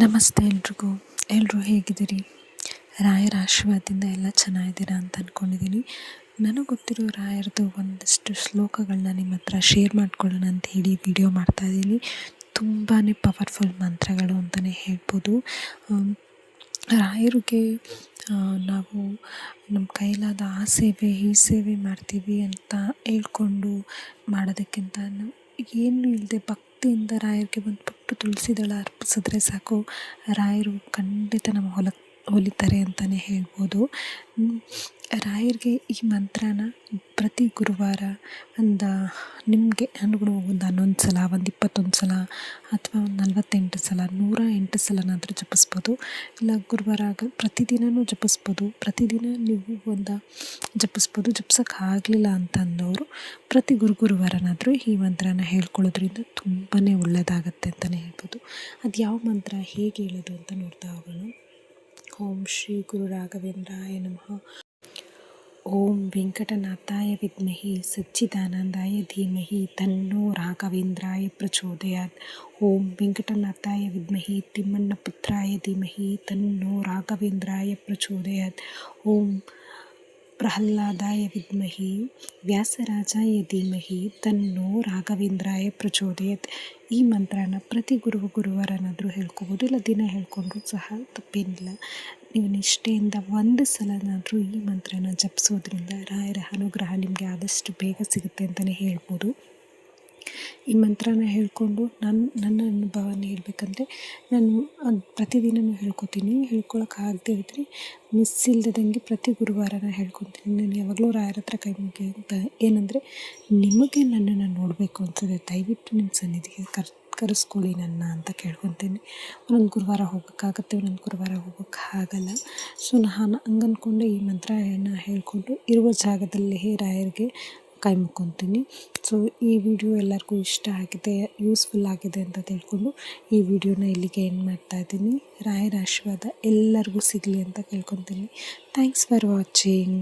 ನಮಸ್ತೆ ಎಲ್ರಿಗೂ. ಎಲ್ಲರೂ ಹೇಗಿದ್ದೀರಿ? ರಾಯರ ಆಶೀರ್ವಾದದಿಂದ ಎಲ್ಲ ಚೆನ್ನಾಗಿದ್ದೀರಾ ಅಂತ ಅಂದ್ಕೊಂಡಿದ್ದೀನಿ. ನನಗೆ ಗೊತ್ತಿರೋ ರಾಯರದು ಒಂದಷ್ಟು ಶ್ಲೋಕಗಳನ್ನ ನಿಮ್ಮ ಹತ್ರ ಶೇರ್ ಮಾಡ್ಕೊಳ್ಳೋಣ ಅಂತ ಹೇಳಿ ವಿಡಿಯೋ ಮಾಡ್ತಾಯಿದ್ದೀನಿ. ತುಂಬಾ ಪವರ್ಫುಲ್ ಮಂತ್ರಗಳು ಅಂತಲೇ ಹೇಳ್ಬೋದು. ರಾಯರಿಗೆ ನಾವು ನಮ್ಮ ಕೈಲಾದ ಆ ಸೇವೆ ಈ ಸೇವೆ ಮಾಡ್ತೀವಿ ಅಂತ ಹೇಳ್ಕೊಂಡು ಮಾಡೋದಕ್ಕಿಂತ ಏನು ಇಲ್ಲದೆ ಭಕ್ತಿಯಿಂದ ರಾಯರಿಗೆ ಒಂದು ಪುಟ್ಟ ತುಳಸಿ ದಳ ಅರ್ಪಿಸಿದ್ರೆ ಸಾಕು, ರಾಯರು ಖಂಡಿತ ನಮ್ಮ ಹೊಲಿತಾರೆ ಅಂತಲೇ ಹೇಳ್ಬೋದು. ರಾಯರಿಗೆ ಈ ಮಂತ್ರನ ಪ್ರತಿ ಗುರುವಾರ ನಿಮಗೆ ಅನುಗುಣವಾಗಿ ಒಂದು 11 ಸಲ, ಒಂದು 21 ಸಲ ಅಥವಾ ಒಂದು 48 ಸಲ, 108 ಸಲನಾದರೂ ಜಪಿಸ್ಬೋದು. ಇಲ್ಲ ಗುರುವಾರ ಪ್ರತಿದಿನವೂ ಜಪಿಸ್ಬೋದು. ಪ್ರತಿದಿನ ನೀವು ಜಪಿಸ್ಬೋದು. ಜಪಿಸೋಕ್ಕಾಗಲಿಲ್ಲ ಅಂತಂದವರು ಪ್ರತಿ ಗುರುವಾರನಾದರೂ ಈ ಮಂತ್ರನ ಹೇಳ್ಕೊಳ್ಳೋದ್ರಿಂದ ತುಂಬಾ ಒಳ್ಳೆಯದಾಗತ್ತೆ ಅಂತಲೇ ಹೇಳ್ಬೋದು. ಅದು ಯಾವ ಮಂತ್ರ, ಹೇಗೆ ಹೇಳೋದು ಅಂತ ನೋಡ್ತಾ ಹೋಗೋಣ. ಓಂ ಶ್ರೀ ಗುರು ರಾಘವೇಂದ್ರಾಯ ನಮಃ. ಓಂ ವೆಂಕಟನಾಥಾಯ ವಿದ್ಮಹಿ ಸಚ್ಚಿದಾನಂದಾಯ ಧೀಮಹಿ ತನ್ನೋ ರಾಘವೇಂದ್ರಾಯ ಪ್ರಚೋದಯಾತ್. ಓಂ ವೆಂಕಟನಾಥಾಯ ವಿದ್ಮಹಿ ತಿಮ್ಮಣ್ಣಪುತ್ರಾಯ ಧೀಮಹಿ ತನ್ನೋ ರಾಘವೇಂದ್ರಾಯ ಪ್ರಚೋದಯಾತ್. ಓಂ ಪ್ರಹ್ಲಾದಾಯ ವಿದ್ಮಹಿ ವ್ಯಾಸರಾಜಾಯ ಧೀಮಹಿ ತನ್ನೋ ರಾಘವೇಂದ್ರಾಯ ಪ್ರಚೋದಯಾತ್. ಈ ಮಂತ್ರನ ಪ್ರತಿ ಗುರುವಾರನಾದರೂ ಹೇಳ್ಕೊಬೋದು, ಇಲ್ಲ ದಿನ ಹೇಳ್ಕೊಂಡ್ರೂ ಸಹ ತಪ್ಪೇನಿಲ್ಲ. ನೀವು ನಿಷ್ಠೆಯಿಂದ ಒಂದು ಸಲನಾದರೂ ಈ ಮಂತ್ರನ ಜಪಿಸೋದ್ರಿಂದ ರಾಯರ ಅನುಗ್ರಹ ನಿಮಗೆ ಆದಷ್ಟು ಬೇಗ ಸಿಗುತ್ತೆ ಅಂತಲೇ ಹೇಳ್ಬೋದು. ಈ ಮಂತ್ರನ ಹೇಳ್ಕೊಂಡು ನನ್ನ ಅನುಭವನ ಹೇಳ್ಬೇಕಂದ್ರೆ, ನಾನು ಪ್ರತಿದಿನವೂ ಹೇಳ್ಕೊತೀನಿ. ಹೇಳ್ಕೊಳಕ್ಕಾಗದೇ ಇದ್ದರೆ ಮಿಸ್ ಇಲ್ಲದಂಗೆ ಪ್ರತಿ ಗುರುವಾರನ ಹೇಳ್ಕೊತೀನಿ. ನಾನು ಯಾವಾಗಲೂ ರಾಯರ ಹತ್ರ ಕೈ ಮುಗಿಯೋಂತ ಏನಂದರೆ, ನಿಮಗೆ ನನ್ನನ್ನು ನೋಡಬೇಕು ಅನ್ಸಿದೆ, ದಯವಿಟ್ಟು ನಿಮ್ಮ ಸನ್ನಿಧಿಗೆ ಕರೆಸ್ಕೊಳ್ಳಿ ನನ್ನ ಅಂತ ಕೇಳ್ಕೊತೀನಿ. ಒಂದೊಂದು ಗುರುವಾರ ಹೋಗೋಕ್ಕಾಗತ್ತೆ, ಒಂದೊಂದು ಗುರುವಾರ ಹೋಗೋಕ್ಕಾಗಲ್ಲ. ಸೊ ನಾನು ಹಂಗನ್ಕೊಂಡೆ ಈ ಮಂತ್ರನ ಹೇಳ್ಕೊಂಡು ಇರುವ ಜಾಗದಲ್ಲೇ ರಾಯರಿಗೆ ಕೈ ಮುಕ್ಕೊತೀನಿ. ಸೊ ಈ ವಿಡಿಯೋ ಎಲ್ಲರಿಗೂ ಇಷ್ಟ ಆಗಿದೆ, ಯೂಸ್ಫುಲ್ ಆಗಿದೆ ಅಂತ ತಿಳ್ಕೊಂಡು ಈ ವಿಡಿಯೋನ ಇಲ್ಲಿಗೆ ಎಂಡ್ ಮಾಡ್ತಾಯಿದ್ದೀನಿ. ರಾಯರ ಆಶೀರ್ವಾದ ಎಲ್ಲರಿಗೂ ಸಿಗಲಿ ಅಂತ ಕೇಳ್ಕೊತೀನಿ. Thanks for watching.